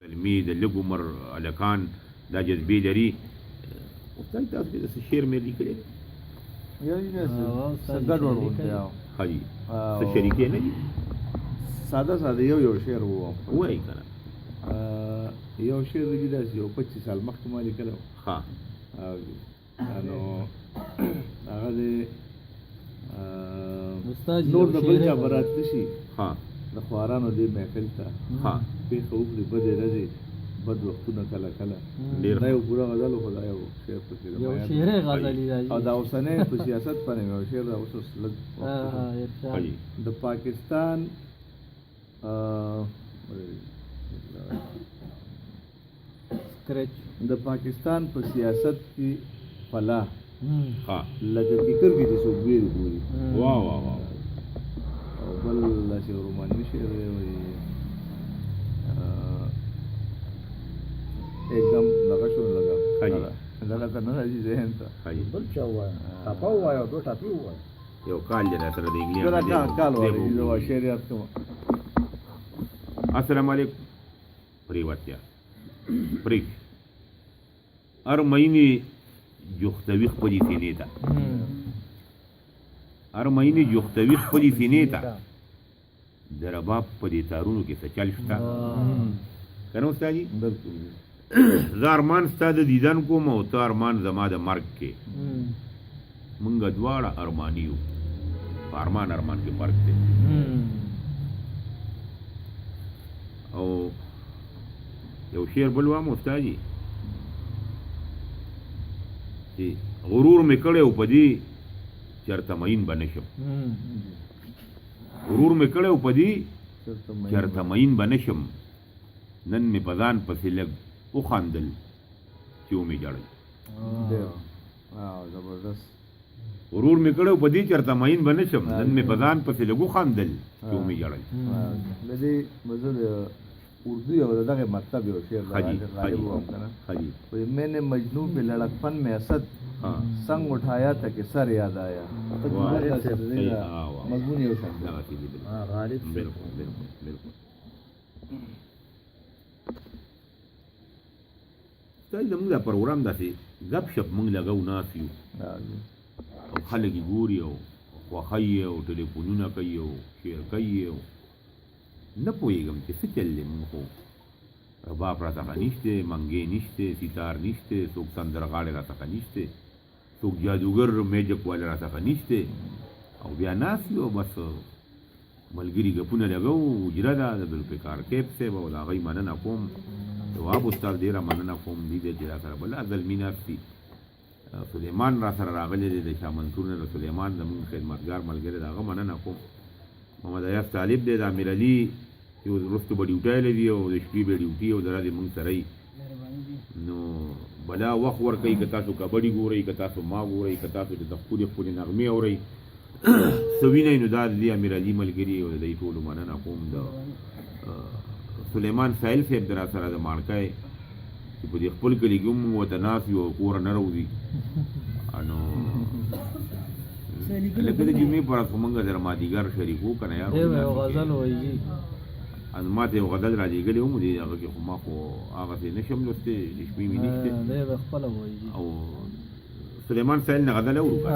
علمي د لږ عمر هلکان دا جذبې لري. استاد تاسو کې داسې شعر مې لیکلی دی؟ څه ګډوډ غوندې ښه جي څه شریکې نه دي؟ ساده ساده یو شعر ووایم. ووایي که نه. یو شعر دی داسې یو 25 سال مخکې ما لیکلی و. ښه نو هغه دی نور د بل چا به راتله شي ښه د خوارانو دې محفل ته ښه پېښه وکړي بدې ورځې بد وختونه کله کله. ډېر دا یو پوره غزل و خو دا یو شعر پکې او دا اوسنی په سیاست باندې یو شعر دا اوس لږ ښه جي د پاکستان د پاکستان په سیاست کې فلاح ښه لکه فکر کې چې څوک ویل ګوري. واه واه واه او بل داسې رومانوي شعر دی وایي एकदम دغه شو لګا ښه جي دغه ته نه راځي ذهن ته. ښه جي بل چا ووایه ټاپه ووایه او دوه ټاپې ووایه. یو کال دی را سره د انګلیس کال وایي زه وا شعر یاد کوم. السلام علیکم پریواتیا پریک هر مهینې جختوي خپلې سینې ته هر مهینې جختوي خپلې سینې ته د رباب په دې تارونو کې څه چل شته که نه استاد جي؟ زه ارمان ستا د دیدن کوم او ته ارمان زما د مرګ کې مونږ دواړه ارماني یو په ارمان کې فرق دی. او یو شعر بل وایم استاد جي چې غرور مې کړی و په دې چېرته مین به نه شم غرور مې کړی و په دې چېرته مین به نه شم نن مې په ځان پسې لږ وخندل چې ومې ژړل. زبردست. غرور مې کړی و په دې چېرته مین به نه شم نن مې په ځان پسې لږ وخندل چې ومې ژړل. د دې مزه د اردو یو دغه مطلب یو شعر غالب وم که نه وایي میں نے مجنو پہ لڑکپن میں اسد سنگ اٹھایا تھا کہ سر یاد آیا. مضمون یو شان غالب بالکل بالکل بالکل. استاد زموږ دا پروګرام داسې ګپ شپ موږ لګو ناست یو او خلک یې ګوري او خوښوي او ټلیفونونه کوي او شعر کوي او نه پوهېږم چې څه چل دی. مونږ خو رباب را څخه نشته منګې نشته سیتار نشته څوک سندرغاړی را څخه نشته څوک جادوګر میجک والا را څخه نشته او بیا ناست یو بس ملګري ګپونه لګو اجره ده د ذوالفقار کیف صاحب او د هغوی مننه کوم. جواب استاد ډېره مننه کوم دي دی چې را سره بله زلمي ناست دي. سلیمان را سره راغلی دی د شاه منصور نه د سلیمان زمونږ خدمتګار ملګری د هغه مننه کوم. محمد ایاز طالب دی د امیر علي چې وروستو به ډیوټی دی او د شپې به ډیوټي او د ورځې مونږ سره یي نو بلا وخت ورکوي که تاسو کبډي ګورئ که تاسو ما ګورئ که تاسو د ښکلې ښکلې نغمې اورئ څه وینئ نو دا د دې امیر علي ملګري او د دوی ټولو مننه کوم. د سلیمان سایل صاحب د را سره د ماڼکی چې په دې خپل کلي کې هم ورته ناست یو او کوره نه راوځي نو لکه د جمعې په ورځ خو موږ سره مازدیګر شریک وو که نه یار ما ته یو غزل را لېږلی وم دې هغه کې خو ما خو هغسې نه شم لوستی د شپې مې نشته او سلیمان سایل نه غزل اورو که